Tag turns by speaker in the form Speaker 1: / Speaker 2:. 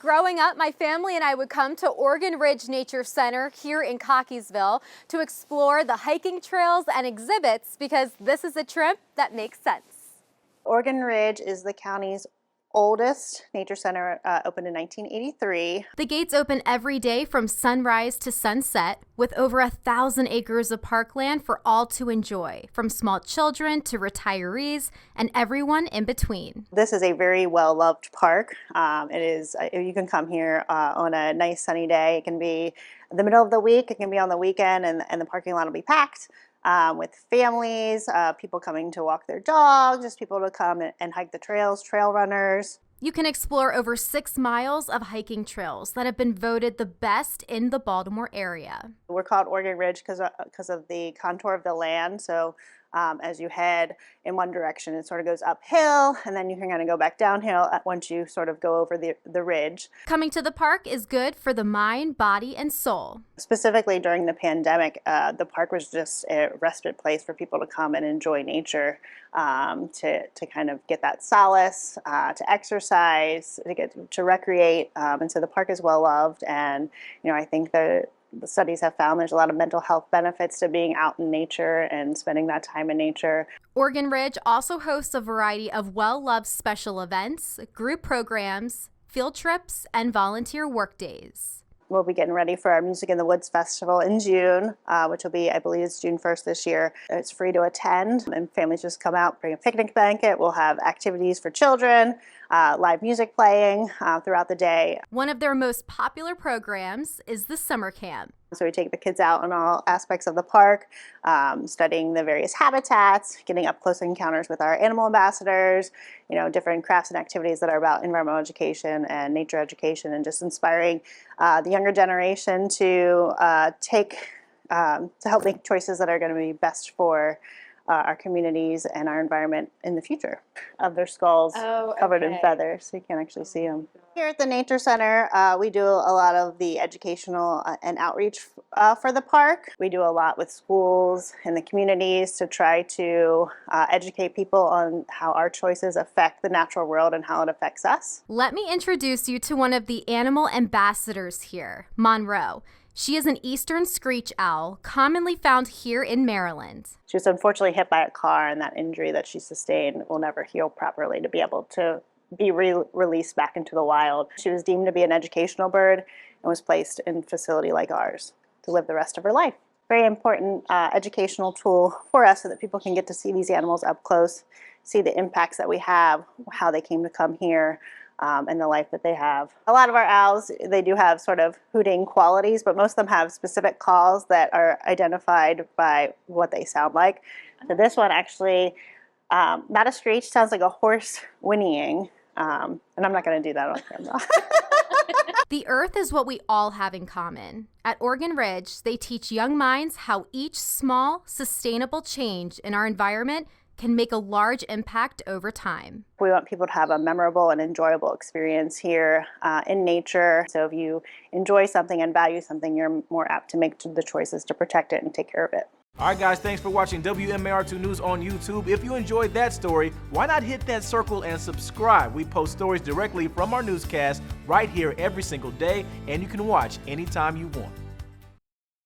Speaker 1: Growing up, my family and I would come to Oregon Ridge Nature Center here in Cockeysville to explore the hiking trails and exhibits because this is a trip that makes sense.
Speaker 2: Oregon Ridge is the county's oldest nature center, opened in 1983.
Speaker 1: The gates open every day from sunrise to sunset with over 1,000 acres of parkland for all to enjoy, from small children to retirees and everyone in between.
Speaker 2: This is a very well-loved park. You can come here on a nice sunny day. It can be the middle of the week, it can be on the weekend, and the parking lot will be packed. With families, people coming to walk their dogs, just people to come and hike the trails, trail runners.
Speaker 1: You can explore over 6 miles of hiking trails that have been voted the best in the Baltimore area.
Speaker 2: We're called Oregon Ridge because of the contour of the land. So as you head in one direction, it sort of goes uphill, and then you can kind of go back downhill once you sort of go over the ridge.
Speaker 1: Coming to the park is good for the mind, body, and soul. Specifically
Speaker 2: during the pandemic, the park was just a respite place for people to come and enjoy nature, to kind of get that solace, to exercise, to recreate, and so the park is well loved. And I think the studies have found there's a lot of mental health benefits to being out in nature and spending that time in nature.
Speaker 1: Oregon Ridge also hosts a variety of well-loved special events, group programs, field trips, and volunteer work days.
Speaker 2: We'll be getting ready for our Music in the Woods Festival in June, which will be, I believe it's June 1st this year. It's free to attend, and families just come out, bring a picnic blanket. We'll have activities for children, live music playing throughout the day.
Speaker 1: One of their most popular programs is the summer camp.
Speaker 2: So we take the kids out on all aspects of the park, studying the various habitats, getting up close encounters with our animal ambassadors, different crafts and activities that are about environmental education and nature education, and just inspiring the younger generation to help make choices that are going to be best for our communities and our environment in the future. Of their skulls covered in feathers, so you can't actually see them. Here at the Nature Center, we do a lot of the educational and outreach for the park. We do a lot with schools and the communities to try to educate people on how our choices affect the natural world and how it affects us.
Speaker 1: Let me introduce you to one of the animal ambassadors here, Monroe. She is an eastern screech owl, commonly found here in Maryland.
Speaker 2: She was unfortunately hit by a car, and that injury that she sustained will never heal properly to be able to be released back into the wild. She was deemed to be an educational bird and was placed in a facility like ours to live the rest of her life. Very important educational tool for us so that people can get to see these animals up close, see the impacts that we have, how they came to come here, and the life that they have. A lot of our owls, they do have sort of hooting qualities, but most of them have specific calls that are identified by what they sound like. So this one actually, not a screech, sounds like a horse whinnying, and I'm not going to do that on camera.
Speaker 1: The earth is what we all have in common. At Oregon Ridge, they teach young minds how each small, sustainable change in our environment can make a large impact over time.
Speaker 2: We want people to have a memorable and enjoyable experience here in nature. So if you enjoy something and value something, you're more apt to make the choices to protect it and take care of it.
Speaker 3: All right, guys, thanks for watching WMAR2 News on YouTube. If you enjoyed that story, why not hit that circle and subscribe? We post stories directly from our newscast right here every single day, and you can watch anytime you want.